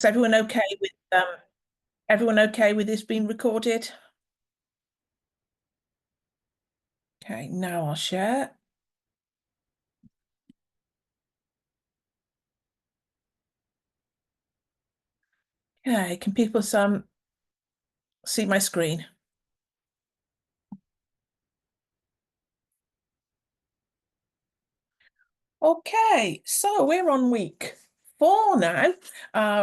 Is everyone okay with this being recorded? Okay, now I'll share. Okay, can people see my screen? Okay, so we're on week 4 now,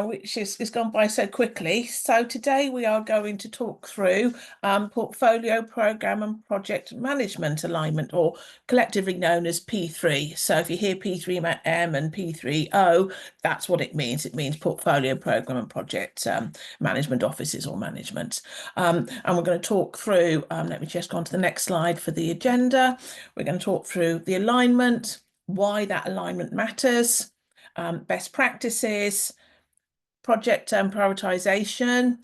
which is gone by so quickly. So today we are going to talk through portfolio program and project management alignment, or collectively known as P3. So if you hear P3M and P3O, that's what it means. It means portfolio program and project management offices or management. And we're going to talk through, let me just go on to the next slide for the agenda. We're going to talk through the alignment, why that alignment matters, best practices, project prioritization,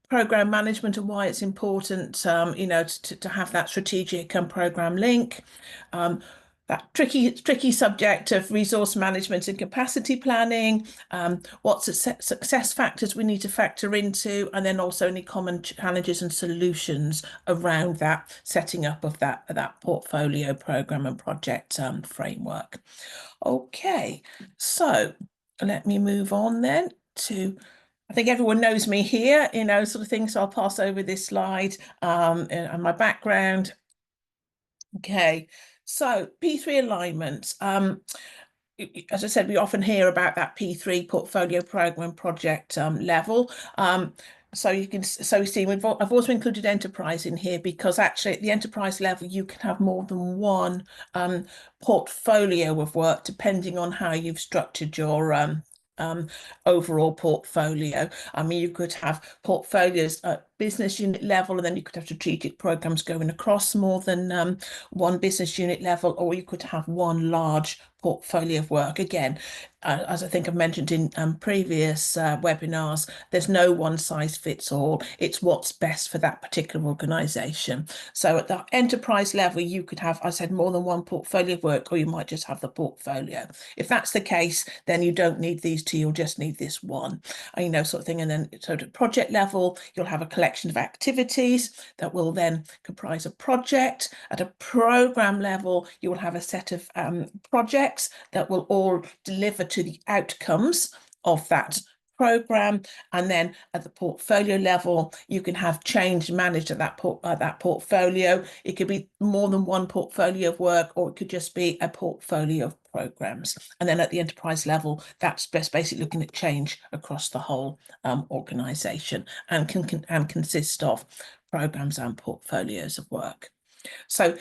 program management and why it's important, to have that strategic and program link, that tricky subject of resource management and capacity planning, what success factors we need to factor into, and then also any common challenges and solutions around that setting up of that portfolio program and project framework. Okay, so let me move on then to, I think everyone knows me here, sort of thing. So I'll pass over this slide and my background. Okay, so P3 alignment. As I said, we often hear about that P3 portfolio program project level. So you see, I've also included enterprise in here because actually at the enterprise level, you can have more than one portfolio of work depending on how you've structured your overall portfolio. I mean, you could have portfolios at business unit level, and then you could have strategic programs going across more than one business unit level, or you could have one large portfolio of work. Again, as I think I've mentioned in previous webinars, there's no one size fits all. It's what's best for that particular organization. So at the enterprise level, you could have, I said, more than one portfolio of work, or you might just have the portfolio. If that's the case, then you don't need these two, you'll just need this one, sort of thing. And then so at project level, you'll have a collection of activities that will then comprise a project. At a program level, you will have a set of projects that will all deliver to the outcomes of that program. And then at the portfolio level, you can have change managed at that portfolio. It could be more than one portfolio of work, or it could just be a portfolio of programs. And then at the enterprise level, that's best basically looking at change across the whole organization and can consist of programs and portfolios of work. So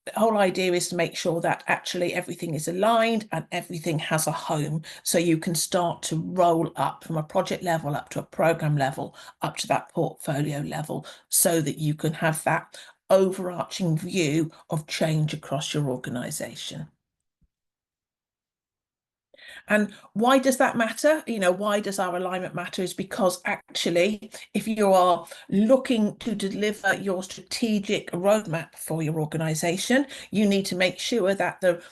the whole idea is to make sure that actually everything is aligned and everything has a home. So you can start to roll up from a project level up to a program level, up to that portfolio level, so that you can have that overarching view of change across your organization. And why does that matter? Why does our alignment matter is because actually, if you are looking to deliver your strategic roadmap for your organization, you need to make sure that the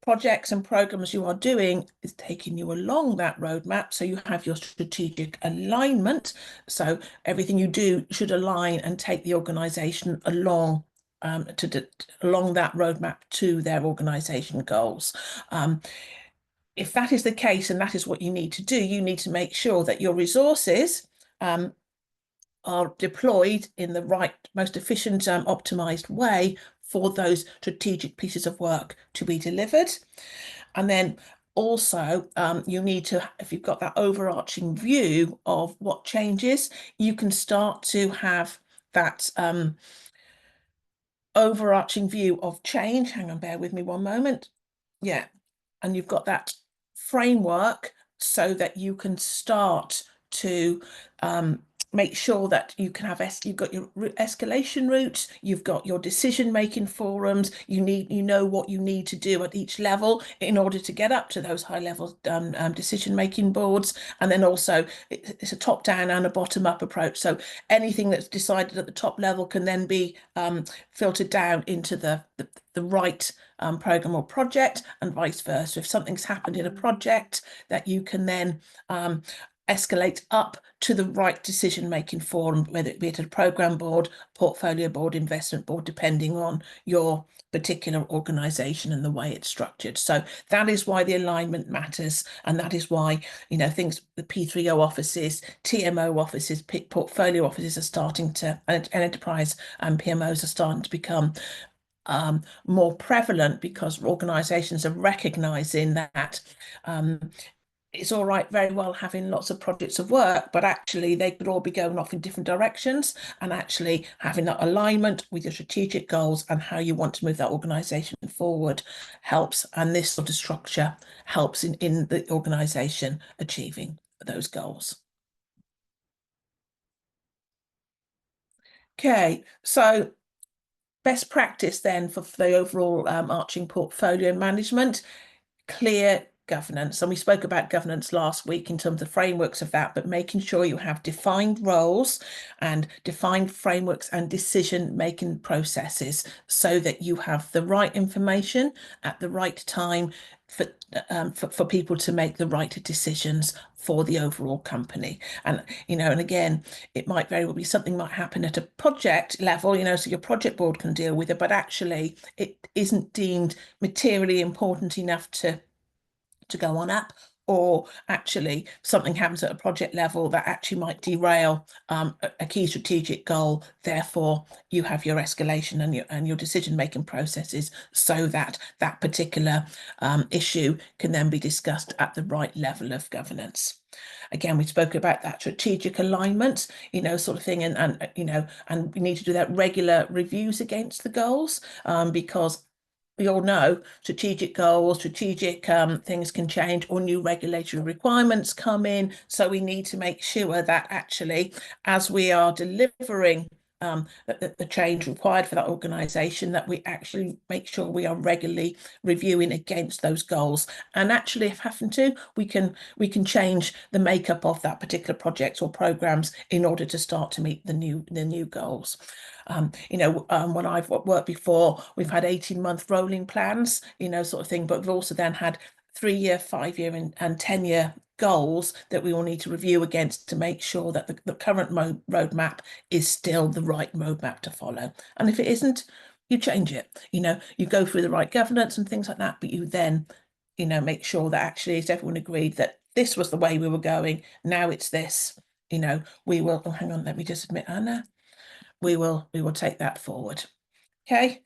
projects and programs you are doing is taking you along that roadmap. So you have your strategic alignment. So everything you do should align and take the organization along along that roadmap to their organization goals. If that is the case, and that is what you need to do, you need to make sure that your resources are deployed in the right, most efficient, optimized way for those strategic pieces of work to be delivered. And then also, you need to, if you've got that overarching view of what changes, you can start to have that overarching view of change. Hang on, bear with me one moment. Yeah. And you've got that framework so that you can start to make sure that you can have you've got your escalation routes, you've got your decision-making forums, you know what you need to do at each level in order to get up to those high-level decision-making boards. And then also it's a top-down and a bottom-up approach. So anything that's decided at the top level can then be filtered down into the right program or project, and vice versa. If something's happened in a project, that you can then escalate up to the right decision-making forum, whether it be at a program board, portfolio board, investment board, depending on your particular organization and the way it's structured. So that is why the alignment matters. And that is why, things, the P3O offices, TMO offices, portfolio offices are starting to, and enterprise and PMOs are starting to become more prevalent, because organizations are recognizing that it's all right, very well having lots of projects of work, but actually they could all be going off in different directions, and actually having that alignment with your strategic goals and how you want to move that organization forward helps. And this sort of structure helps in the organization achieving those goals. Okay, so best practice then for the overall arching portfolio management: clear governance. And we spoke about governance last week in terms of frameworks of that, but making sure you have defined roles and defined frameworks and decision-making processes, so that you have the right information at the right time for people to make the right decisions for the overall company. And and again, it might very well be something might happen at a project level, so your project board can deal with it, but actually it isn't deemed materially important enough to go on up, or actually something happens at a project level that actually might derail a key strategic goal. Therefore, you have your escalation and your decision-making processes, so that that particular issue can then be discussed at the right level of governance. Again, we spoke about that strategic alignment, sort of thing, and we need to do that regular reviews against the goals, because we all know strategic goals, strategic things can change, or new regulatory requirements come in. So we need to make sure that actually, as we are delivering the change required for that organization, that we actually make sure we are regularly reviewing against those goals. And actually, if having to, we can change the makeup of that particular project or programs in order to start to meet the new goals. When I've worked before, we've had 18-month rolling plans, sort of thing, but we've also then had 3-year, 5-year, and 10-year goals that we all need to review against, to make sure that the current roadmap is still the right roadmap to follow. And if it isn't, you change it. You go through the right governance and things like that, but you then, make sure that actually, is everyone agreed that this was the way we were going, now it's this. We will, oh, hang on, let me just admit, Anna, we will take that forward. Okay.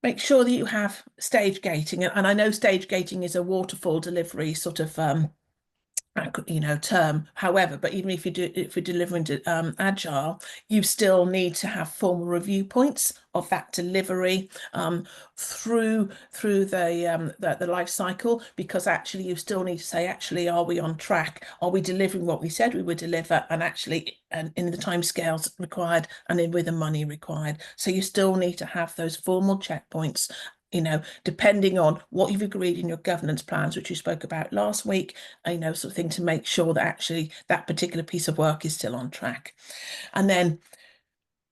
Make sure that you have stage gating, and I know stage gating is a waterfall delivery sort of term. However, but even if you're delivering agile, you still need to have formal review points of that delivery through the life cycle, because actually you still need to say, actually, are we on track? Are we delivering what we said we would deliver, and actually in the timescales required, and in with the money required? So you still need to have those formal checkpoints, depending on what you've agreed in your governance plans, which you spoke about last week, sort of thing, to make sure that actually that particular piece of work is still on track. And then,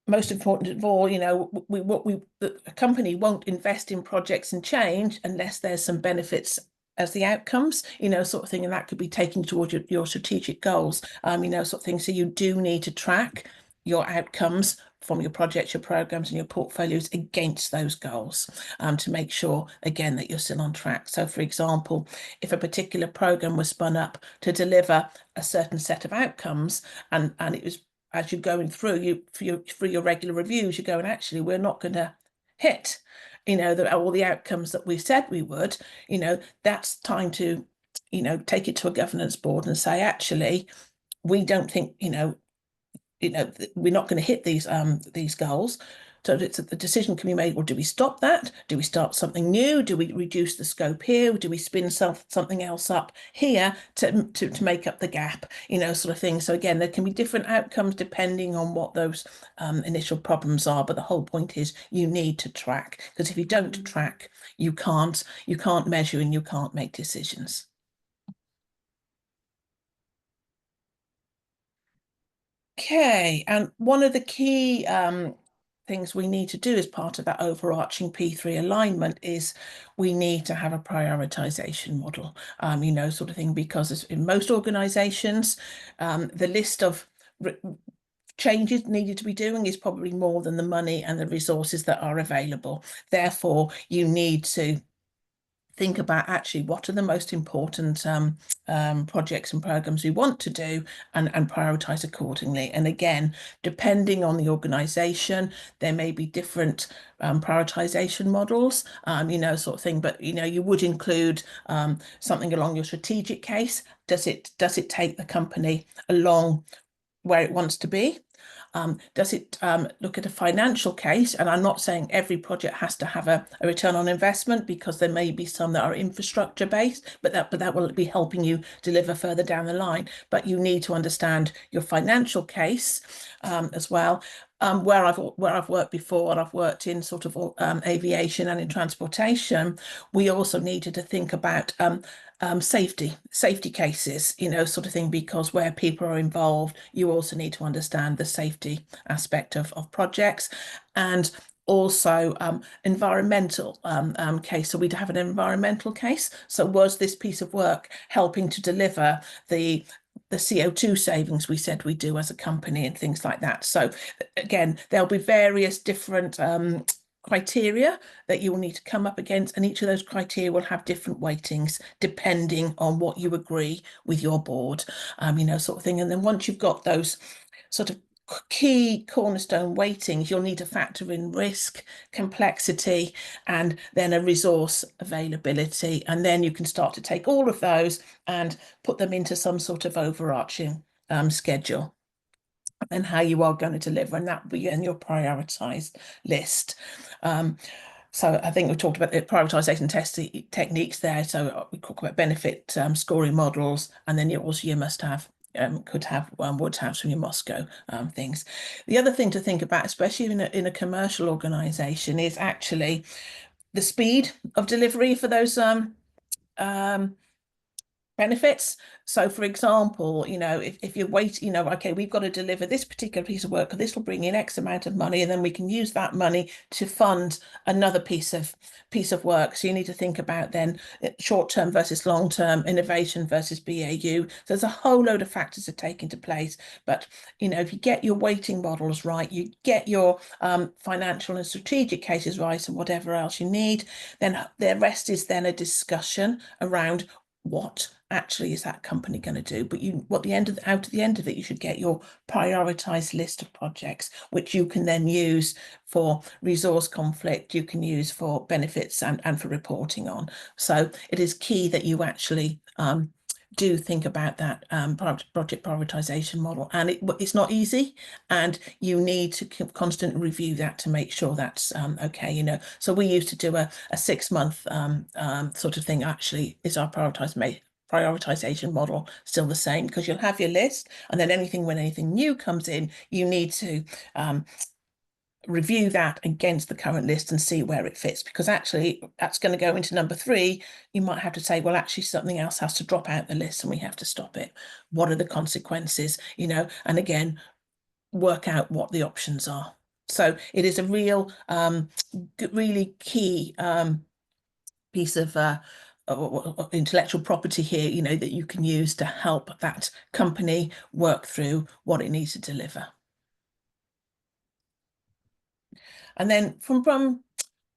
most important of all, the company won't invest in projects and change unless there's some benefits as the outcomes, sort of thing, and that could be taken towards your strategic goals, sort of thing. So you do need to track your outcomes from your projects, your programs, and your portfolios against those goals, to make sure, again, that you're still on track. So, for example, if a particular program was spun up to deliver a certain set of outcomes, and it was, as you're going through for your regular reviews, you're going, actually, we're not going to hit, all the outcomes that we said we would, that's time to, take it to a governance board and say, actually, we don't think, we're not going to hit these goals. So the decision can be made, well, do we stop that? Do we start something new? Do we reduce the scope here? Do we spin something else up here to make up the gap, sort of thing. So again, there can be different outcomes depending on what those initial problems are. But the whole point is you need to track, because if you don't track, you can't measure and you can't make decisions. Okay, and one of the key things we need to do as part of that overarching P3 alignment is we need to have a prioritization model, sort of thing, because in most organizations, the list of changes needed to be doing is probably more than the money and the resources that are available. Therefore, you need to think about actually what are the most important projects and programs we want to do, and prioritize accordingly. And again, depending on the organization, there may be different prioritization models, sort of thing, but you would include something along your strategic case. Does it take the company along where it wants to be? Does it look at a financial case? And I'm not saying every project has to have a return on investment, because there may be some that are infrastructure based, but that will be helping you deliver further down the line. But you need to understand your financial case as well. Where I've worked before, and I've worked in sort of aviation and in transportation, we also needed to think about safety cases, sort of thing, because where people are involved, you also need to understand the safety aspect of projects, and also environmental case. So we'd have an environmental case. So was this piece of work helping to deliver the CO2 savings we said we do as a company, and things like that? So again, there'll be various different criteria that you will need to come up against, and each of those criteria will have different weightings depending on what you agree with your board, sort of thing. And then once you've got those sort of key cornerstone weightings, you'll need to factor in risk, complexity, and then a resource availability. And then you can start to take all of those and put them into some sort of overarching schedule, and how you are going to deliver, and that will be in your prioritized list. So I think we talked about the prioritization techniques there. So we talk about benefit scoring models, and then you must have would have from your Moscow things. The other thing to think about, especially in a commercial organization, is actually the speed of delivery for those benefits. So for example, if you wait, okay, we've got to deliver this particular piece of work, because this will bring in X amount of money, and then we can use that money to fund another piece of work. So you need to think about then short-term versus long-term, innovation versus BAU. So there's a whole load of factors that take into place. But if you get your weighting models right, you get your financial and strategic cases right, and whatever else you need, then the rest is then a discussion around what actually is that company going to do. But out at the end of it, you should get your prioritized list of projects, which you can then use for resource conflict, you can use for benefits, and for reporting on. So it is key that you actually do think about that project prioritization model, and it's not easy, and you need to constantly review that to make sure that's okay. So we used to do a 6-month sort of thing. Actually, is our prioritization model still the same? Because you'll have your list, and then when anything new comes in, you need to review that against the current list and see where it fits, because actually that's going to go into number 3. You might have to say, well, actually something else has to drop out the list and we have to stop it. What are the consequences? And again, work out what the options are. So it is a really key piece of intellectual property here, that you can use to help that company work through what it needs to deliver. And then from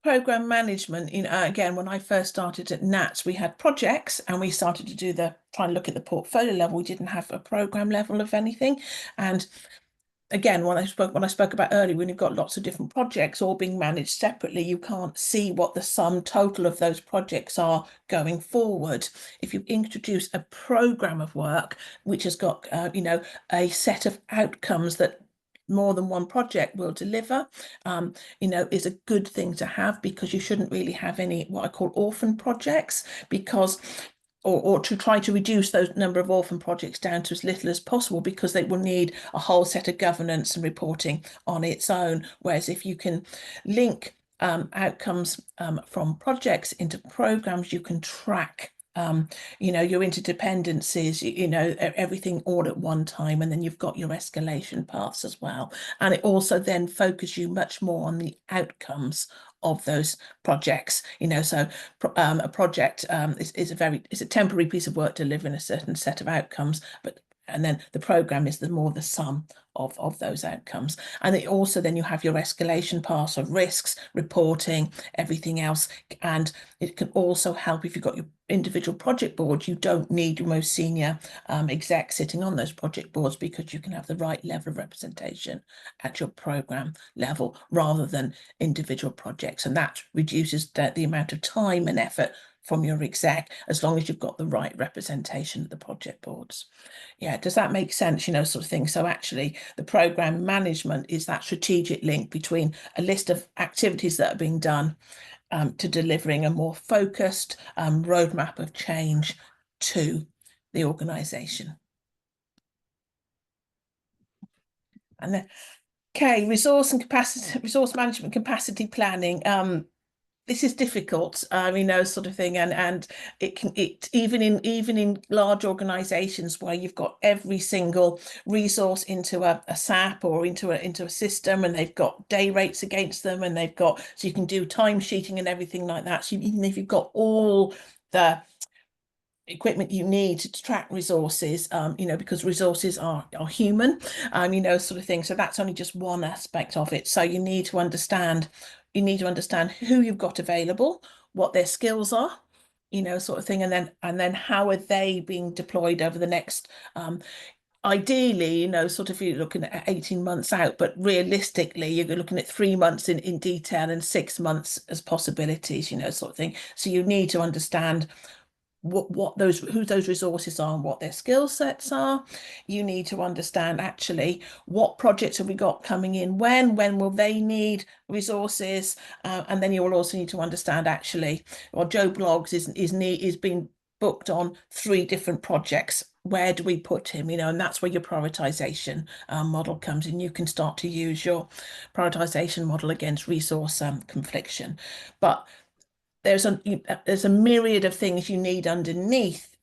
program management, again, when I first started at NATS, we had projects, and we started to try and look at the portfolio level. We didn't have a program level of anything. And again, when I spoke about earlier, when you've got lots of different projects all being managed separately, you can't see what the sum total of those projects are going forward. If you introduce a program of work which has got a set of outcomes that more than one project will deliver, is a good thing to have, because you shouldn't really have any what I call orphan projects, because or to try to reduce those number of orphan projects down to as little as possible, because they will need a whole set of governance and reporting on its own. Whereas if you can link outcomes from projects into programs, you can track your interdependencies, everything all at one time, and then you've got your escalation paths as well. And it also then focuses you much more on the outcomes of those projects. So a project is a temporary piece of work delivering a certain set of outcomes, and then the program is the sum of those outcomes. And it also then you have your escalation paths of risks, reporting, everything else. And it can also help if you've got your individual project boards. You don't need your most senior exec sitting on those project boards, because you can have the right level of representation at your program level rather than individual projects. And that reduces the amount of time and effort from your exec, as long as you've got the right representation of the project boards. Yeah, does that make sense, sort of thing? So actually, the program management is that strategic link between a list of activities that are being done to delivering a more focused roadmap of change to the organization. And then, okay, resource management, capacity planning. This is difficult, sort of thing, and it even in large organizations where you've got every single resource into a SAP or into a system, and they've got day rates against them, and so you can do time sheeting and everything like that. So even if you've got all the equipment you need to track resources, because resources are human, sort of thing. So that's only just one aspect of it. So you need to understand who you've got available, what their skills are, sort of thing, and then how are they being deployed over the next ideally, sort of you're looking at 18 months out, but realistically, you're looking at 3 months in detail and 6 months as possibilities, sort of thing. So you need to understand who those resources are and what their skill sets are. You need to understand actually what projects have we got coming in, when will they need resources, and then you will also need to understand actually, well, Joe Bloggs is being booked on 3 different projects. Where do we put him? And that's where your prioritization model comes in. You can start to use your prioritization model against resource confliction, but there's a myriad of things you need underneath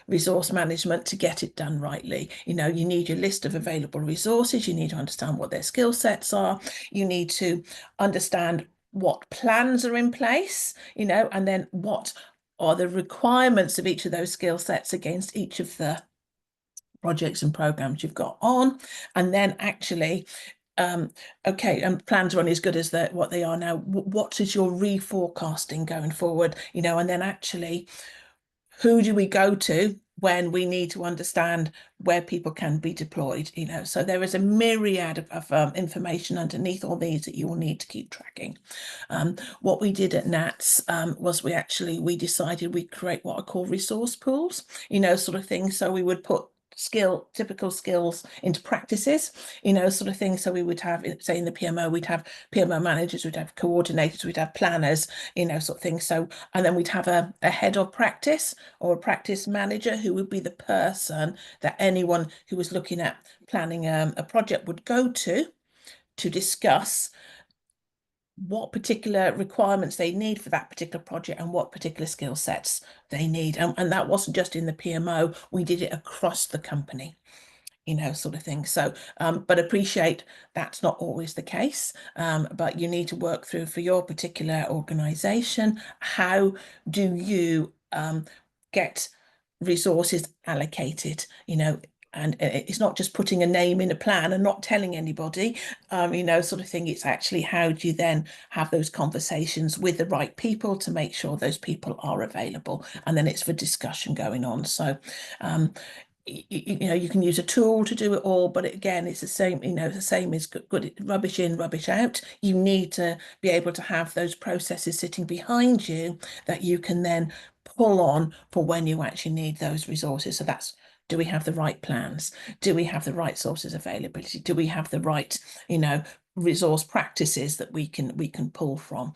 resource management to get it done rightly. You need your list of available resources. You need to understand what their skill sets are. You need to understand what plans are in place, and then what are the requirements of each of those skill sets against each of the projects and programs you've got on. And then actually okay, and plans are only as good as what they are now. What is your reforecasting going forward? And then actually, who do we go to when we need to understand where people can be deployed? So there is a myriad of information underneath all these that you will need to keep tracking. What we did at NATS was we decided we'd create what I call resource pools, sort of thing. So we would put typical skills into practices, sort of thing. So we would have, say in the PMO, we'd have PMO managers, we'd have coordinators, we'd have planners, sort of thing. So, and then we'd have a head of practice or a practice manager who would be the person that anyone who was looking at planning a project would go to discuss what particular requirements they need for that particular project and what particular skill sets they need. And that wasn't just in the PMO, we did it across the company, sort of thing. So, but appreciate that's not always the case. But you need to work through for your particular organization, how do you get resources allocated, and it's not just putting a name in a plan and not telling anybody, sort of thing. It's actually how do you then have those conversations with the right people to make sure those people are available, and then it's for discussion going on. So you can use a tool to do it all, but again, it's the same, the same as good rubbish in, rubbish out. You need to be able to have those processes sitting behind you that you can then pull on for when you actually need those resources. So that's, do we have the right plans? Do we have the right sources availability? Do we have the right, resource practices that we can pull from,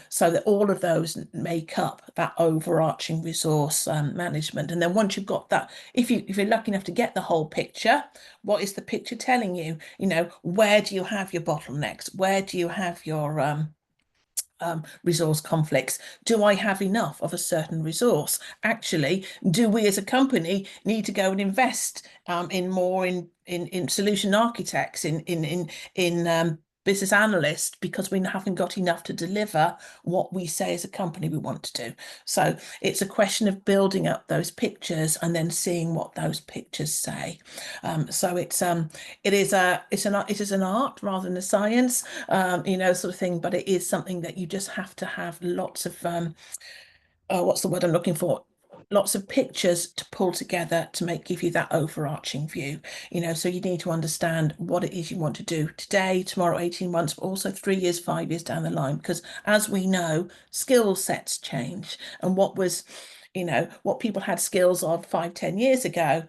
so that all of those make up that overarching resource management. And then once you've got that, if you're lucky enough to get the whole picture, what is the picture telling you? Where do you have your bottlenecks? Where do you have your resource conflicts. Do I have enough of a certain resource? Actually, do we as a company need to go and invest in more in solution architects, in business analysts, because we haven't got enough to deliver what we say as a company we want to do? So it's a question of building up those pictures and then seeing what those pictures say. So it is an art rather than a science, sort of thing, but it is something that you just have to have lots of what's the word I'm looking for? Lots of pictures to pull together to give you that overarching view. So you need to understand what it is you want to do today, tomorrow, 18 months, but also 3 years, 5 years down the line, because as we know, skill sets change, and what people had skills of 5, 10 years ago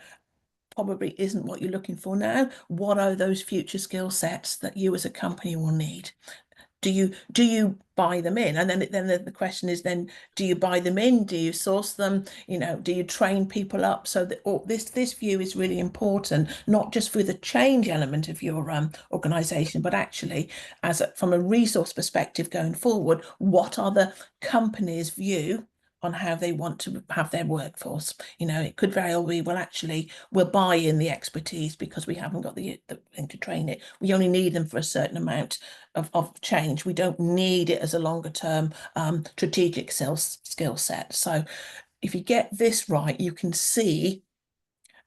probably isn't what you're looking for now. What are those future skill sets that you as a company will need? Do you buy them in? And then the question is, then do you buy them in? Do you source them? Do you train people up? So that this view is really important, not just for the change element of your organization, but actually from a resource perspective going forward, what are the company's view on how they want to have their workforce? It could very well be, well, actually, we'll buy in the expertise because we haven't got the thing to train it. We only need them for a certain amount of change. We don't need it as a longer term strategic skill set. So if you get this right, you can see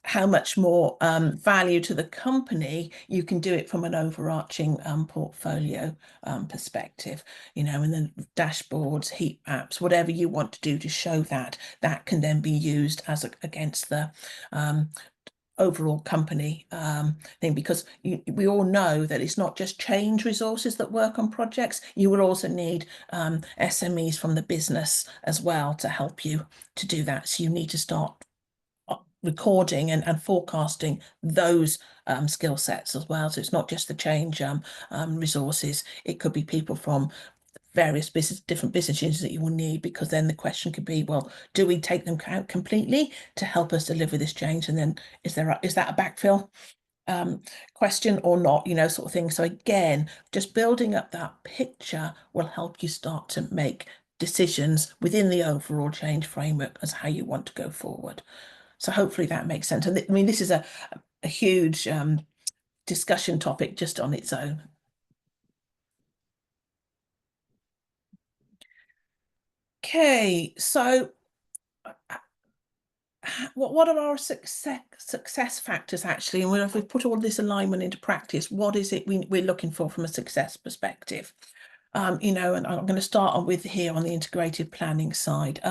how much more value to the company you can do it from an overarching portfolio perspective, and then dashboards, heat maps, whatever you want to do to show that can then be used against the overall company thing, because we all know that it's not just change resources that work on projects. You will also need SMEs from the business as well to help you to do that. So you need to start recording and forecasting those skill sets as well. So it's not just the change resources. It could be people from various different business units that you will need, because then the question could be, well, do we take them out completely to help us deliver this change? And then is that a backfill question or not, sort of thing. So again, just building up that picture will help you start to make decisions within the overall change framework as how you want to go forward. So hopefully that makes sense. And I mean, this is a huge discussion topic just on its own. Okay, so what are our success factors actually? And if we put all this alignment into practice, what is it we're looking for from a success perspective? And I'm going to start on with here on the integrated planning side.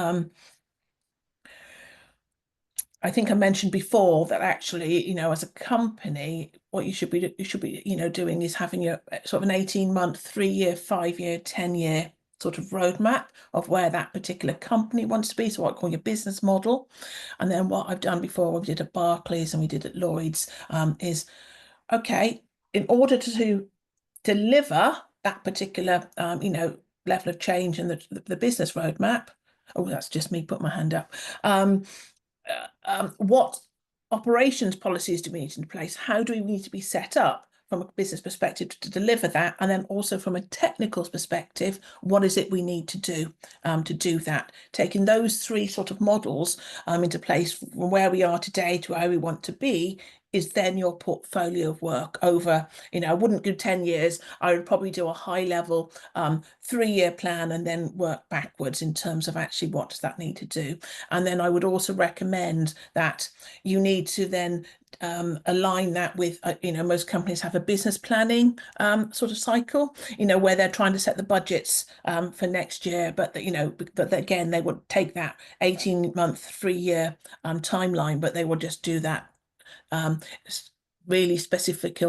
I think I mentioned before that actually, as a company, what you should be doing is having your sort of an 18-month, 3-year, 5-year, 10-year sort of roadmap of where that particular company wants to be. So what I call your business model. And then what I've done before, we did at Barclays and we did at Lloyd's, is okay, in order to deliver that particular level of change in the business roadmap. Oh, that's just me put my hand up. What operations policies do we need in place? How do we need to be set up from a business perspective to deliver that? And then also from a technical perspective, what is it we need to do that? Taking those three sort of models into place from where we are today to where we want to be is then your portfolio of work over, I wouldn't do 10 years. I would probably do a high level 3-year plan and then work backwards in terms of actually what does that need to do. And then I would also recommend that you need to then align that with, most companies have a business planning sort of cycle, where they're trying to set the budgets for next year, but again, they would take that 18-month, 3-year timeline, but they will just do that really specific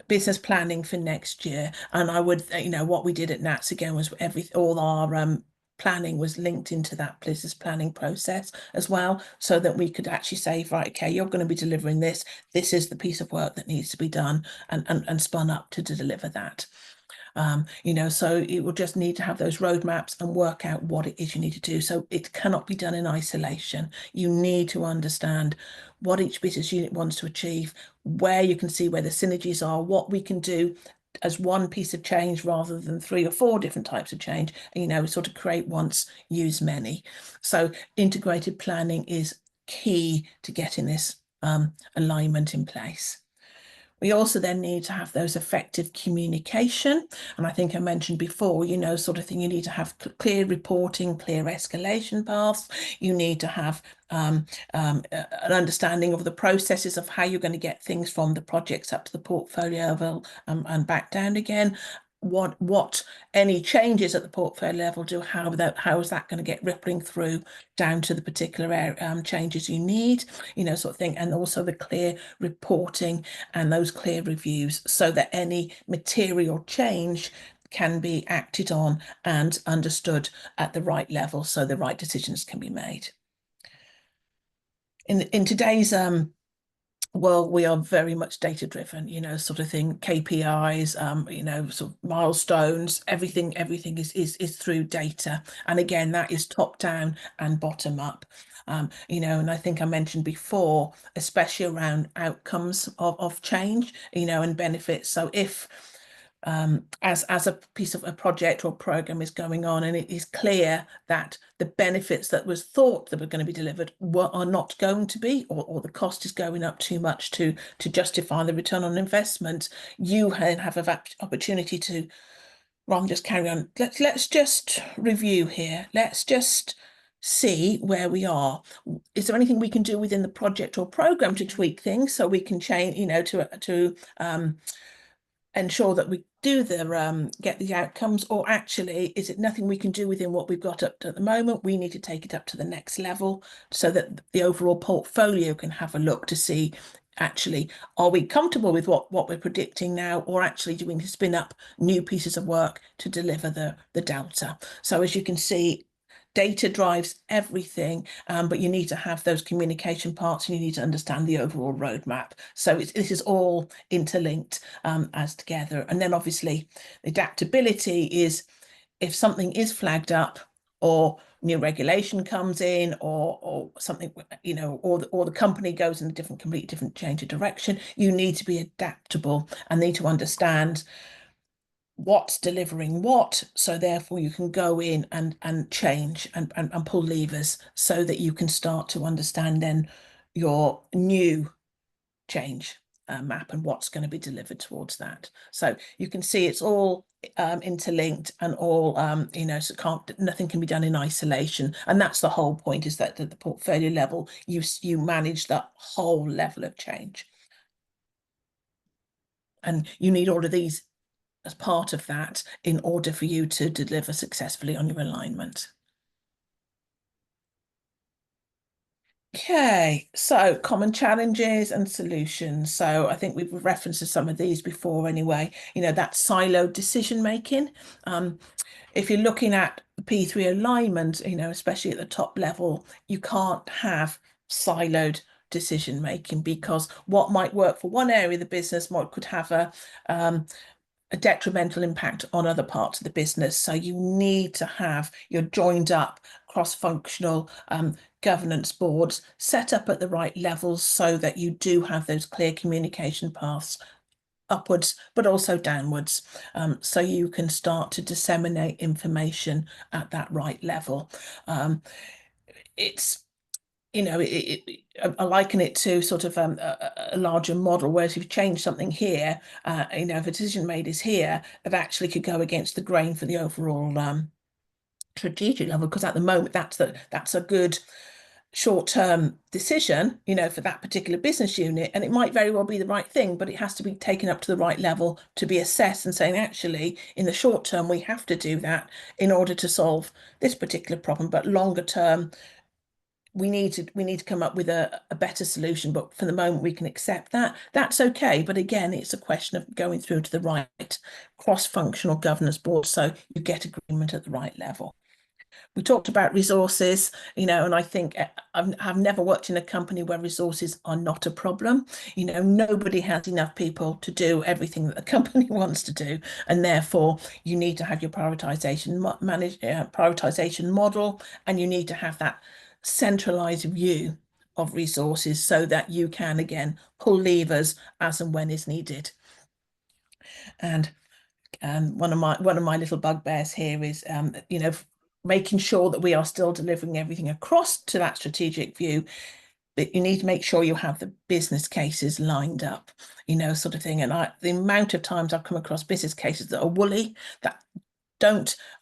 business planning for next year. And I would, what we did at Nats again was all our planning was linked into that business planning process as well, so that we could actually say, right, okay, you're going to be delivering this. This is the piece of work that needs to be done and spun up to deliver that. So it will just need to have those roadmaps and work out what it is you need to do. So it cannot be done in isolation. You need to understand what each business unit wants to achieve, where you can see where the synergies are, what we can do as one piece of change rather than 3 or 4 different types of change, sort of create once, use many. So integrated planning is key to getting this alignment in place. We also then need to have those effective communication. And I think I mentioned before, sort of thing, you need to have clear reporting, clear escalation paths. You need to have an understanding of the processes of how you're going to get things from the projects up to the portfolio level and back down again. What any changes at the portfolio level do, how is that going to get rippling through down to the particular changes you need, sort of thing, and also the clear reporting and those clear reviews so that any material change can be acted on and understood at the right level so the right decisions can be made. In today's well, we are very much data driven, sort of thing, KPIs, sort of milestones, everything is through data. And again, that is top down and bottom up. And I think I mentioned before, especially around outcomes of change, and benefits. So if as a piece of a project or program is going on and it is clear that the benefits that was thought that were going to be delivered are not going to be, or the cost is going up too much to justify the return on investment, you then have an opportunity to, rather than just carry on, let's just review here. Let's just see where we are. Is there anything we can do within the project or program to tweak things so we can change, to ensure that we do get the outcomes, or actually is it nothing we can do within what we've got up to at the moment? We need to take it up to the next level so that the overall portfolio can have a look to see, actually, are we comfortable with what we're predicting now, or actually do we need to spin up new pieces of work to deliver the delta? So as you can see, data drives everything, but you need to have those communication parts and you need to understand the overall roadmap. So this is all interlinked as together. And then obviously adaptability is if something is flagged up or new regulation comes in or something, or the company goes in a completely different change of direction, you need to be adaptable and need to understand what's delivering what, so therefore you can go in and change and pull levers so that you can start to understand then your new change map and what's going to be delivered towards that. So you can see it's all interlinked and all so nothing can be done in isolation, and that's the whole point, is that at the portfolio level you manage that whole level of change, and you need all of these as part of that in order for you to deliver successfully on your alignment. Okay, so common challenges and solutions. So I think we've referenced to some of these before anyway, that siloed decision making. If you're looking at P3 alignment, especially at the top level, you can't have siloed decision making, because what might work for one area of the business could have a detrimental impact on other parts of the business. So you need to have your joined up cross-functional governance boards set up at the right levels so that you do have those clear communication paths upwards but also downwards, so you can start to disseminate information at that right level. It's I liken it to sort of a larger model, whereas if you change something here, if a decision made is here, that actually could go against the grain for the overall strategic level, because at the moment that's a good short-term decision, for that particular business unit, and it might very well be the right thing, but it has to be taken up to the right level to be assessed and saying, actually, in the short term, we have to do that in order to solve this particular problem, but longer term, we need to come up with a better solution, but for the moment we can accept that. That's okay, but again, it's a question of going through to the right cross-functional governance board so you get agreement at the right level. We talked about resources, and I think I've never worked in a company where resources are not a problem. Nobody has enough people to do everything that the company wants to do, and therefore you need to have your prioritization model, and you need to have that centralized view of resources so that you can again pull levers as and when is needed. And one of my little bugbears here is, making sure that we are still delivering everything across to that strategic view. But you need to make sure you have the business cases lined up, sort of thing. And the amount of times I've come across business cases that are woolly, that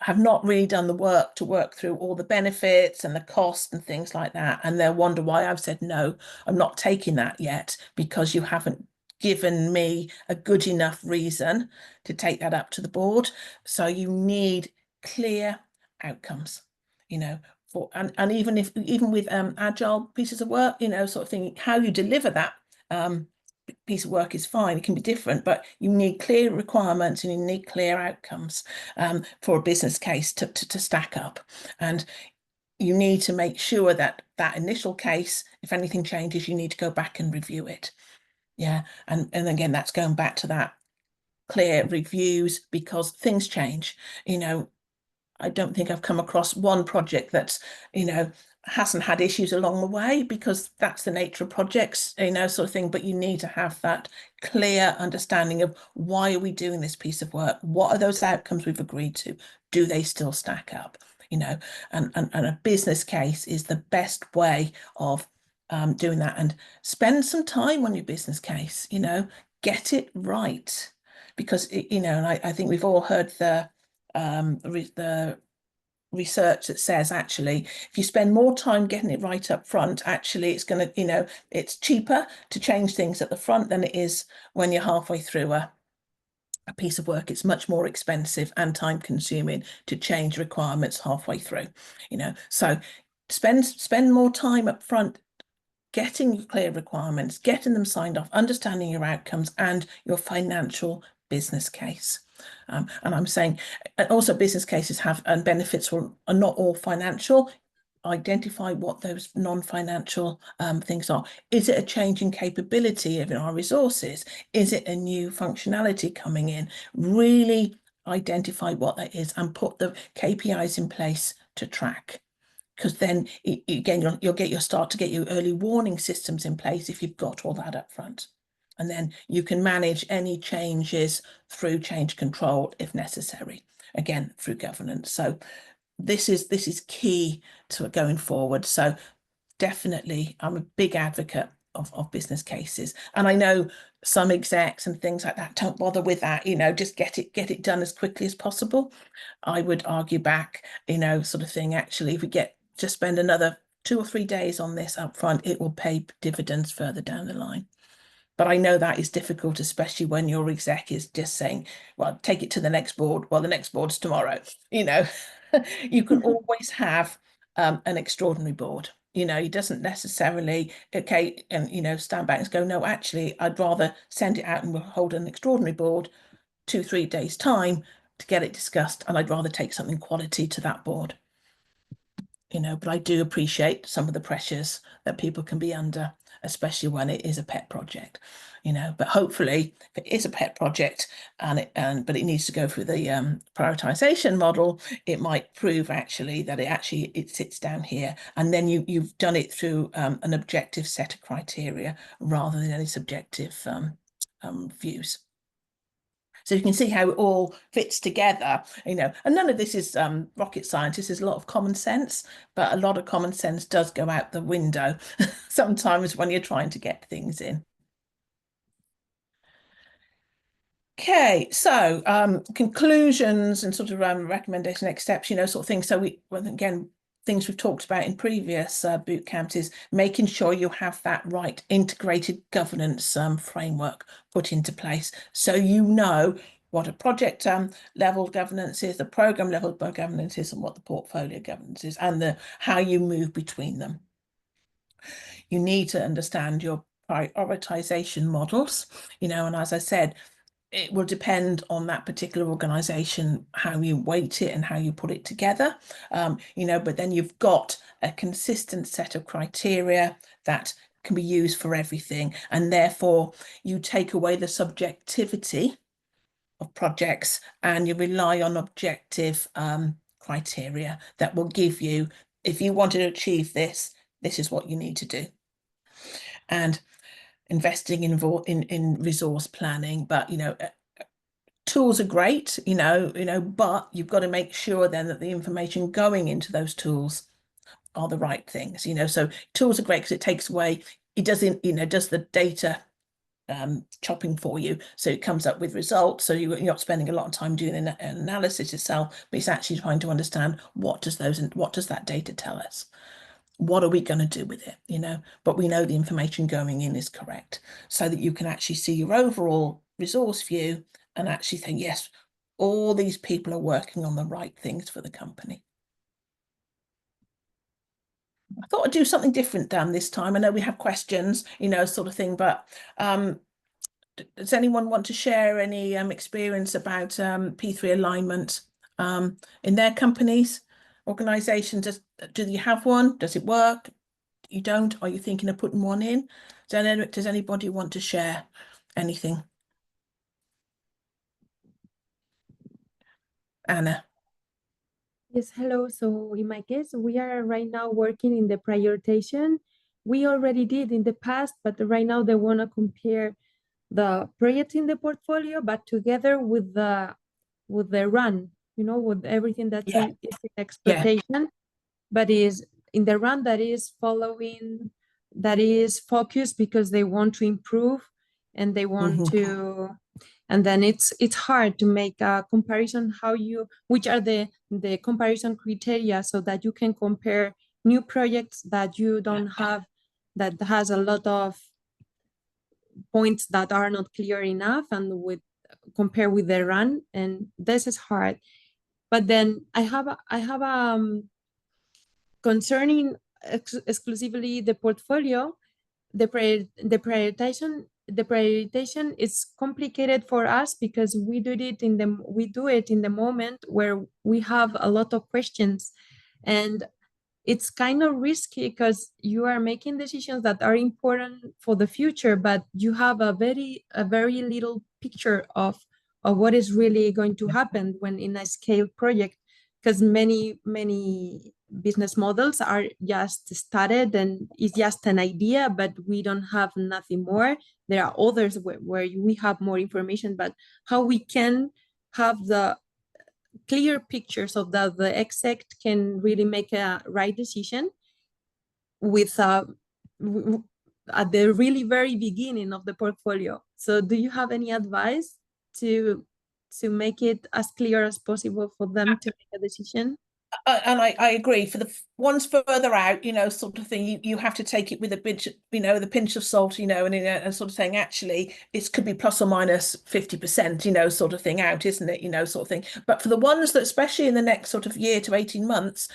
have not really done the work to work through all the benefits and the cost and things like that. And they'll wonder why I've said, no, I'm not taking that yet, because you haven't given me a good enough reason to take that up to the board. So you need clear outcomes, and even with agile pieces of work, sort of thing, how you deliver that piece of work is fine. It can be different, but you need clear requirements and you need clear outcomes for a business case to stack up. And you need to make sure that initial case, if anything changes, you need to go back and review it. Yeah. And again, that's going back to that clear reviews, because things change. I don't think I've come across one project that's, hasn't had issues along the way, because that's the nature of projects, sort of thing. But you need to have that clear understanding of, why are we doing this piece of work? What are those outcomes we've agreed to? Do they still stack up? And a business case is the best way of doing that. And spend some time on your business case, get it right. Because, and I think we've all heard the research that says, actually, if you spend more time getting it right up front, actually it's going to, it's cheaper to change things at the front than it is when you're halfway through a piece of work. It's much more expensive and time consuming to change requirements halfway through, so spend more time up front getting your clear requirements, getting them signed off, understanding your outcomes and your financial business case. And I'm saying also business cases have, and benefits are not all financial. Identify what those non-financial things are. Is it a change in capability of our resources? Is it a new functionality coming in? Really identify what that is and put the KPIs in place to track. Because then again, you'll start to get your early warning systems in place if you've got all that up front. And then you can manage any changes through change control if necessary, again, through governance. So this is key to going forward. So definitely, I'm a big advocate of business cases. And I know some execs and things like that don't bother with that, just get it done as quickly as possible. I would argue back, sort of thing. Actually, if we just spend another 2 or 3 days on this up front, it will pay dividends further down the line. But I know that is difficult, especially when your exec is just saying, well, take it to the next board. Well, the next board's tomorrow. You can always have an extraordinary board. He doesn't necessarily, okay, and, stand back and go, no, actually, I'd rather send it out and we'll hold an extraordinary board 2-3 days time to get it discussed. And I'd rather take something quality to that board. But I do appreciate some of the pressures that people can be under, especially when it is a pet project, but hopefully if it is a pet project but it needs to go through the prioritization model, it might prove actually that it sits down here, and then you've done it through an objective set of criteria rather than any subjective views. So you can see how it all fits together, and none of this is rocket science. This is a lot of common sense, but a lot of common sense does go out the window sometimes when you're trying to get things in. Okay, so conclusions and sort of recommendation next steps, sort of thing. So again, things we've talked about in previous boot camps is making sure you have that right integrated governance framework put into place, so what a project level governance is, the program level governance is, and what the portfolio governance is, and how you move between them. You need to understand your prioritization models, and as I said, it will depend on that particular organization, how you weight it and how you put it together, but then you've got a consistent set of criteria that can be used for everything. And therefore you take away the subjectivity of projects and you rely on objective criteria that will give you, if you want to achieve this is what you need to do. And investing in resource planning, but tools are great, but you've got to make sure then that the information going into those tools are the right things, So tools are great because it takes away, it doesn't, does the data chopping for you. So it comes up with results. So you're not spending a lot of time doing an analysis yourself, but it's actually trying to understand what does that data tell us? What are we going to do with it? But we know the information going in is correct so that you can actually see your overall resource view and actually think, yes, all these people are working on the right things for the company. I thought I'd do something different, Dan, this time. I know we have questions, sort of thing, but does anyone want to share any experience about P3 alignment in their companies, organizations? Do you have one? Does it work? You don't? Are you thinking of putting one in? Does anybody want to share anything? Anna. Yes, hello. So in my case, we are right now working in the prioritization. We already did in the past, but right now they want to compare the project in the portfolio, but together with the run, with everything that's Yeah, is in yeah. exploitation, but is in the run that is following, that is focused because they want to improve and they want to, and then it's hard to make a comparison which are the comparison criteria so that you can compare new projects that you don't have, that has a lot of points that are not clear enough and with compare with the run, and this is hard. But then I have concerning exclusively the portfolio, the prioritization is complicated for us because we do it in the moment where we have a lot of questions, and it's kind of risky because you are making decisions that are important for the future, but you have a very little picture of what is really going to happen when in a scale project, because many business models are just started and it's just an idea, but we don't have nothing more. There are others where we have more information, but how we can have the clear picture so that the exec can really make a right decision with at the really very beginning of the portfolio. So do you have any advice to make it as clear as possible for them to make a decision? And I agree. For the ones further out, sort of thing, you have to take it with a pinch, the pinch of salt, and sort of saying actually it could be plus or minus 50%, sort of thing out, isn't it? Sort of thing. But for the ones that, especially in the next sort of year to 18 months,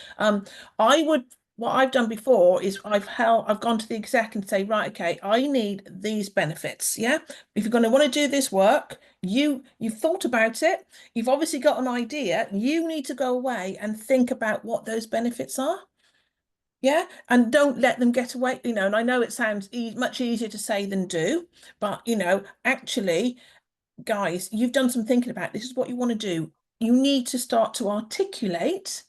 what I've done before is I've gone to the exec and say, right, okay, I need these benefits. Yeah. If you're going to want to do this work, you've thought about it. You've obviously got an idea. You need to go away and think about what those benefits are. Yeah. And don't let them get away, and I know it sounds much easier to say than do, but, actually, guys, you've done some thinking about this is what you want to do. You need to start to articulate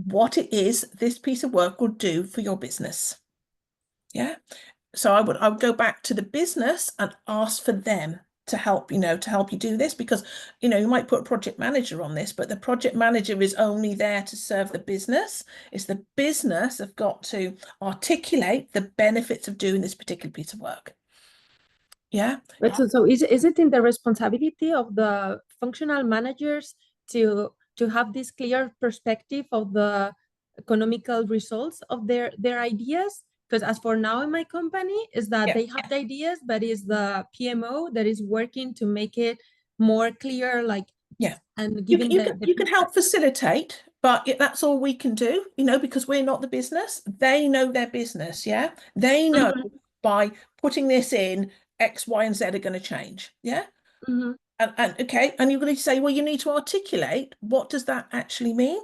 what it is this piece of work will do for your business. Yeah. So I would go back to the business and ask for them to help, to help you do this, because, you might put a project manager on this, but the project manager is only there to serve the business. It's the business have got to articulate the benefits of doing this particular piece of work. Yeah. But so is it in the responsibility of the functional managers to have this clear perspective of the economical results of their ideas? Because as for now in my company is that Yeah. they have the ideas, but is the PMO that is working to make it more clear, like, Yeah. and You, giving you the can you can help facilitate, but that's all we can do, because we're not the business. They know their business, yeah. They know Mhm, by putting this in, X, Y, and Z are going to change, yeah. mhm, And okay, and you're going to say, well, you need to articulate what does that actually mean.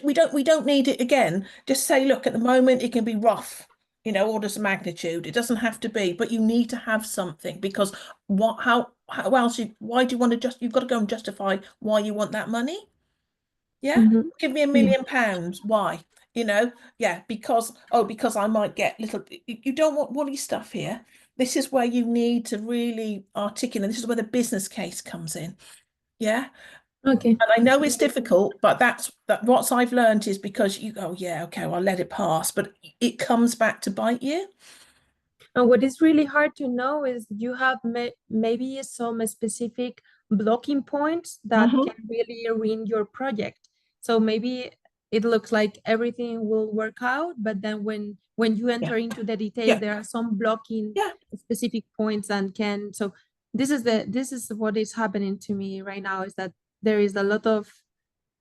We don't need it again. Just say, look, at the moment it can be rough, orders of magnitude. It doesn't have to be, but you need to have something, because how else why do you want to you've got to go and justify why you want that money. Yeah, mhm. give me £1 million. Why? because I might get little, you don't want woolly stuff here. This is where you need to really articulate. This is where the business case comes in. Yeah. Okay. And I know it's difficult, but that's what I've learned is because you go, yeah, okay, well, I'll let it pass, but it comes back to bite you. And what is really hard to know is you have maybe some specific blocking points that Hmm. can really ruin your project. So maybe it looks like everything will work out, but then when you Yeah. enter into the detail, Yeah. there are some blocking Yeah. specific points and can. So this is what is happening to me right now is that there is a lot of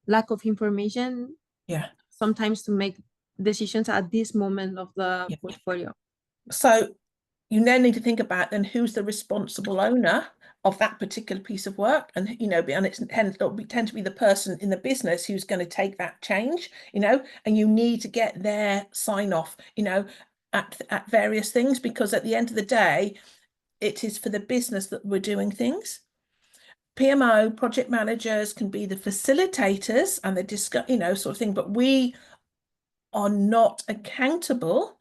lack of information Yeah. sometimes to make decisions at this moment of the Yeah. portfolio. So you then need to think about then who's the responsible owner of that particular piece of work, and and it'll tend to be the person in the business who's going to take that change, and you need to get their sign off, at various things, because at the end of the day, it is for the business that we're doing things. PMO project managers can be the facilitators and they discuss, sort of thing, but we are not accountable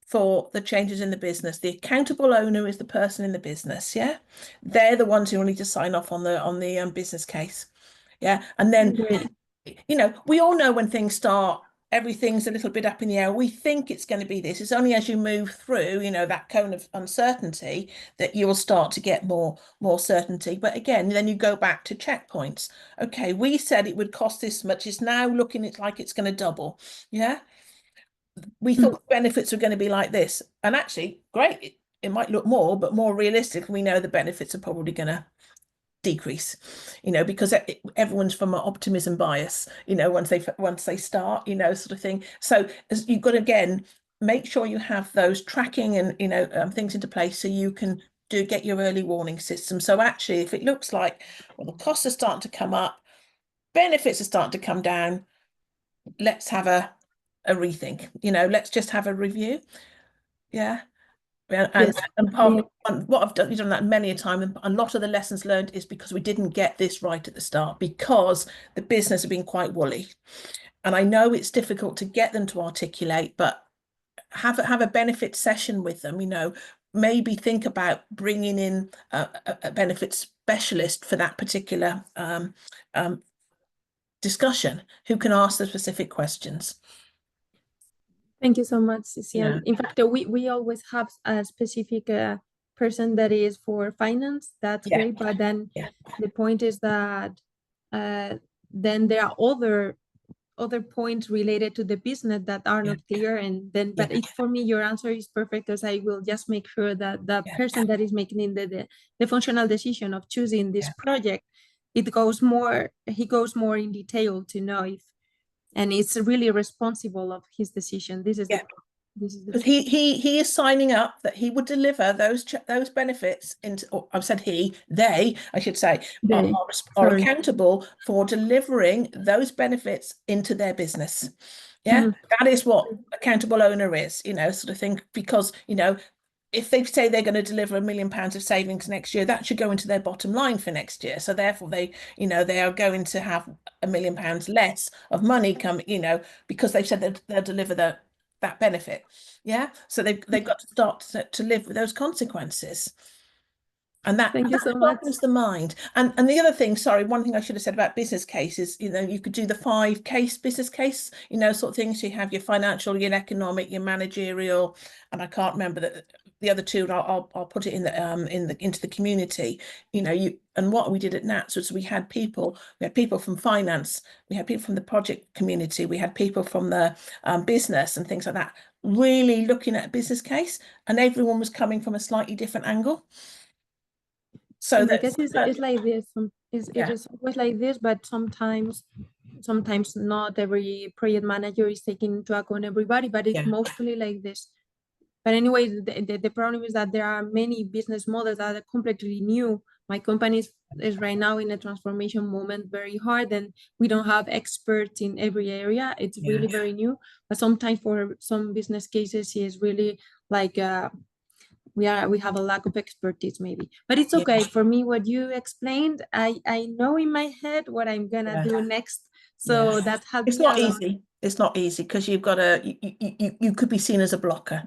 for the changes in the business. The accountable owner is the person in the business. Yeah, they're the ones who will need to sign off on the business case. Yeah, and then Great. we all know when things start, everything's a little bit up in the air. We think it's going to be this. It's only as you move through, that cone of uncertainty that you will start to get more certainty. But again, then you go back to checkpoints. Okay, we said it would cost this much. It's now looking like it's going to double. Yeah, we thought benefits were going to be like this, and actually, great. It might look more, but more realistic. We know the benefits are probably going to decrease, because everyone's from an optimism bias, once they start, sort of thing. So you've got to again make sure you have those tracking and things into place so you can get your early warning system. So actually, if it looks like, well, the costs are starting to come up, benefits are starting to come down, let's have a rethink. Let's just have a review. Yeah. And Yes. part of what I've done, you've done that many a time, and a lot of the lessons learned is because we didn't get this right at the start, because the business have been quite woolly. And I know it's difficult to get them to articulate, but have a benefit session with them. Maybe think about bringing in a benefit specialist for that particular discussion, who can ask the specific questions. Thank you so much, Cici. Yeah. And in fact, we always have a specific person that is for finance. That's Yeah. great. But then Yeah. the point is that then there are other points related to the business that are Yeah. not clear. And then, Yeah. but for me, your answer is perfect because I will just make sure that the Yeah. person that is making the functional decision of choosing this Yeah. project, he goes more in detail to know if, and it's really responsible of his decision. This is Yeah. the Because he is signing up that he would deliver those benefits into, or I've said they, I should say, are, day. are Sorry. accountable for delivering those benefits into their business. Yeah, Mhm. that is what accountable owner is, sort of thing. Because, if they say they're going to deliver £1 million of savings next year, that should go into their bottom line for next year. So therefore, they are going to have £1 million less of money come, because they've said they'll deliver that benefit. Yeah. So they've got to start to live with those consequences. And that Thank you so much. softens the mind. And the other thing, sorry, one thing I should have said about business cases, you could do the 5 case business case, sort of things. So you have your financial, your economic, your managerial, and I can't remember the other two. And I'll put it in into the community. And what we did at NATS was we had people from finance, we had people from the project community, we had people from the business and things like that, really looking at a business case, and everyone was coming from a slightly different angle. So And I that's guess it's like this. It yeah, is always like this, but sometimes not every project manager is taking into account everybody, but it's yeah, mostly like this. But anyway, the problem is that there are many business models that are completely new. My company is right now in a transformation moment, very hard, and we don't have experts in every area. It's yeah, really very new. But sometimes for some business cases, it's really like we have a lack of expertise maybe, but it's okay for me. What you explained, I know in my head what I'm gonna do next, so that helped It's me not a lot. easy. It's not easy because you've got to, you could be seen as a blocker,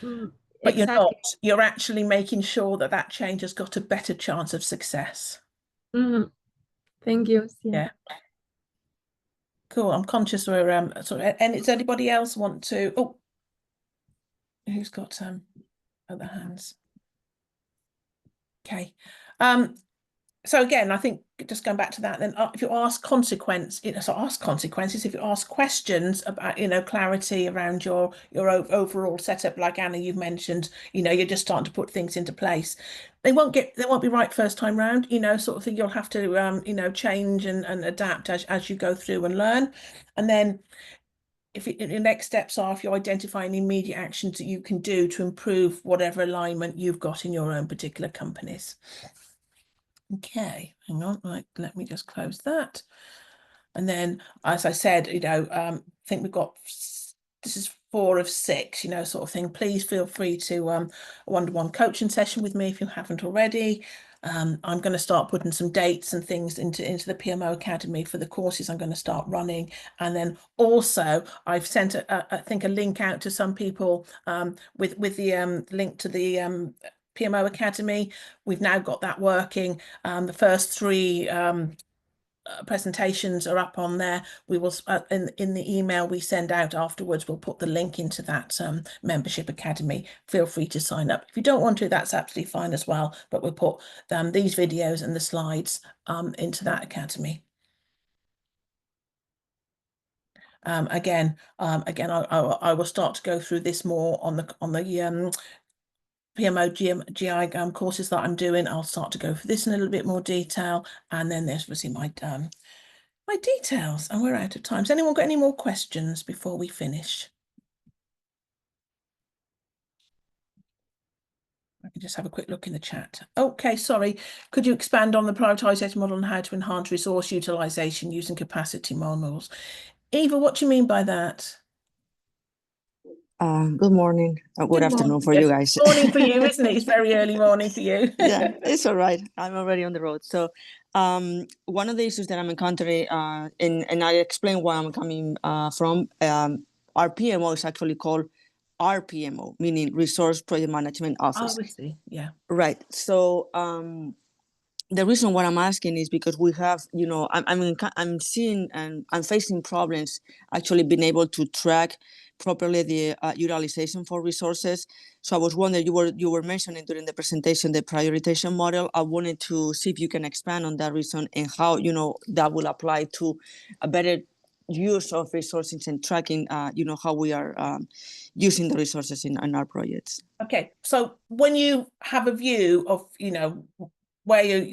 but you're Exactly. not. You're actually making sure that that change has got a better chance of success. Thank you. Yeah. Cool. I'm conscious we're and does anybody else want to? Oh, who's got other hands? Okay. So again, I think just going back to that, then if you ask ask consequences. If you ask questions about, clarity around your overall setup, like Anna, you've mentioned, you're just starting to put things into place. They won't be right first time round, sort of thing. You'll have to, change and adapt as you go through and learn. And then the next steps are if you identify any immediate actions that you can do to improve whatever alignment you've got in your own particular companies. Okay, hang on, right, let me just close that. And then, as I said, I think we've got, this is 4 of 6, sort of thing. Please feel free to a one-to-one coaching session with me if you haven't already. I'm going to start putting some dates and things into the PMO Academy for the courses I'm going to start running. And then also I've sent I think a link out to some people with the link to the PMO Academy. We've now got that working. The first 3 presentations are up on there. We will in the email we send out afterwards, we'll put the link into that membership academy. Feel free to sign up. If you don't want to, that's absolutely fine as well, but we'll put these videos and the slides into that academy. Again, I will start to go through this more on the PMO GI courses that I'm doing. I'll start to go through this in a little bit more detail, and then there's obviously my details, and we're out of time. Has anyone got any more questions before we finish? I can just have a quick look in the chat. Okay, sorry. Could you expand on the prioritization model and how to enhance resource utilization using capacity models? Eva, what do you mean by that? Good morning. Good afternoon for you guys. Morning for you, isn't it? It's very early morning for you. Yeah, it's all right. I'm already on the road. So one of the issues that I'm encountering, and I explain where I'm coming from, our PMO is actually called RPMO, meaning Resource Project Management Office. Oh, I see. Yeah. Right. So the reason why I'm asking is because we have, I'm seeing and I'm facing problems actually being able to track properly the utilization for resources. So I was wondering, you were mentioning during the presentation the prioritization model. I wanted to see if you can expand on that reason and how that will apply to a better use of resources and tracking how we are using the resources in our projects. Okay, so when you have a view of where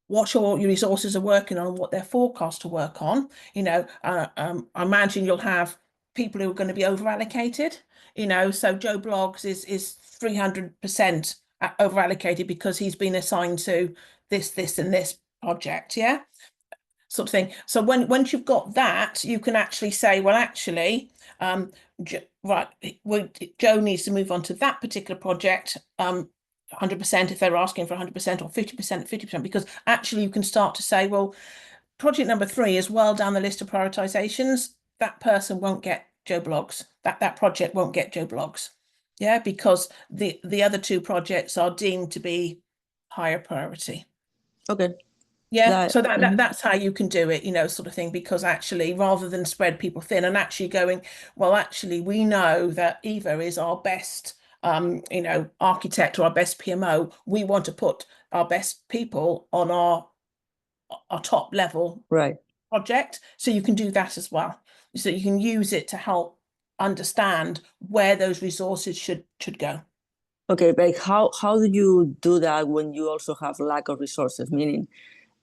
what your resources are working on, what they're forecast to work on, I imagine you'll have people who are going to be over allocated. So Joe Bloggs is 300% over allocated because he's been assigned to this and this project. Yeah, sort of thing. So once you've got that, you can actually say, well, actually, right, Joe needs to move on to that particular project. 100% if they're asking for 100% or 50%, 50%, because actually you can start to say, well, project number 3 is well down the list of prioritizations. That person won't get Joe Bloggs. That project won't get Joe Bloggs. Yeah, because the other 2 projects are deemed to be higher priority. Okay. Yeah, so that's how you can do it, sort of thing, because actually rather than spread people thin and actually going, well, actually we know that Eva is our best architect or our best PMO. We want to put our best people on our top level project. So you can do that as well. So you can use it to help understand where those resources should go. Okay, but how do you do that when you also have lack of resources? Meaning,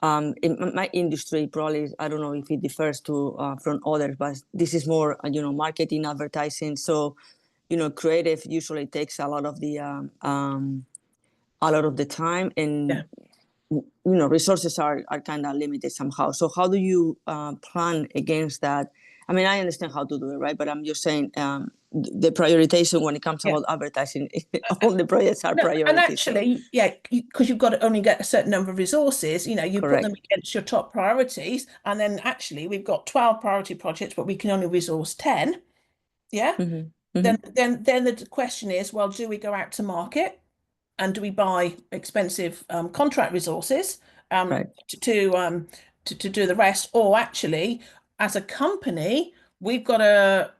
in my industry, probably, I don't know if it differs to from others, but this is more, marketing, advertising. So, creative usually takes a lot of the time, and resources are kind of limited somehow. So how do you plan against that I mean, I understand how to do it, right? But I'm just saying the prioritization when it comes Yeah. about advertising, all the projects are No, priorities. and actually, yeah, because you've got to only get a certain number of resources, you put Correct. them against your top priorities, and then actually we've got 12 priority projects, but we can only resource 10. Yeah. Then the question is, well, do we go out to market and do we buy expensive contract resources Right. to do the rest, or actually, as a company, we've got a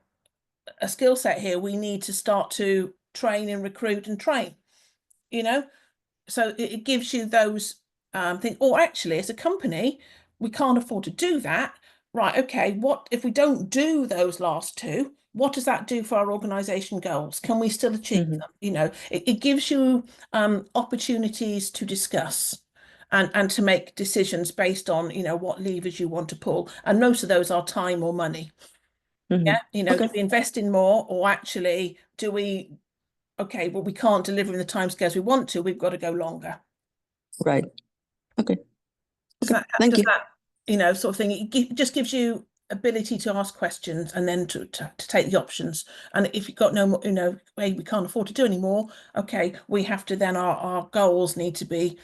skill set here. We need to start to train and recruit and train. So it gives you those things. Or actually, as a company, we can't afford to do that. Right, okay, what if we don't do those last two? What does that do for our organization goals? Can we still achieve them? It gives you opportunities to discuss and to make decisions based on, what levers you want to pull. And most of those are time or money. Yeah, Okay. do we invest in more, or actually do we, okay, well, we can't deliver in the timescales we want to, we've got to go longer. Right. Okay. So Thank you. That, sort of thing, it just gives you ability to ask questions and then to take the options. And if you've got no more, hey, we can't afford to do any more, okay, we have to then, our goals need to be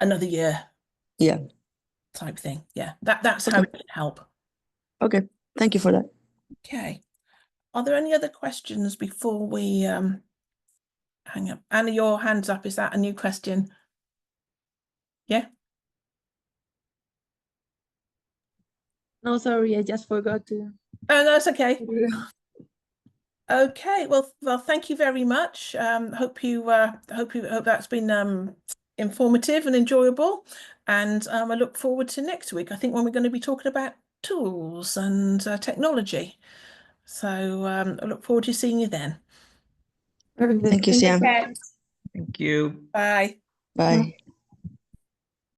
another year. Yeah. Type thing. Yeah, that's how it can help. Okay. Thank you for that. Okay. Are there any other questions before we hang up? Anna, your hand's up. Is that a new question? Yeah. No, sorry, I just forgot to. Oh, that's okay. Okay. Well, thank you very much. Hope that's been informative and enjoyable. And I look forward to next week. I think when we're going to be talking about tools and technology. So I look forward to seeing you then. Thank you, Sian. Guys. Thank you. Bye. Bye.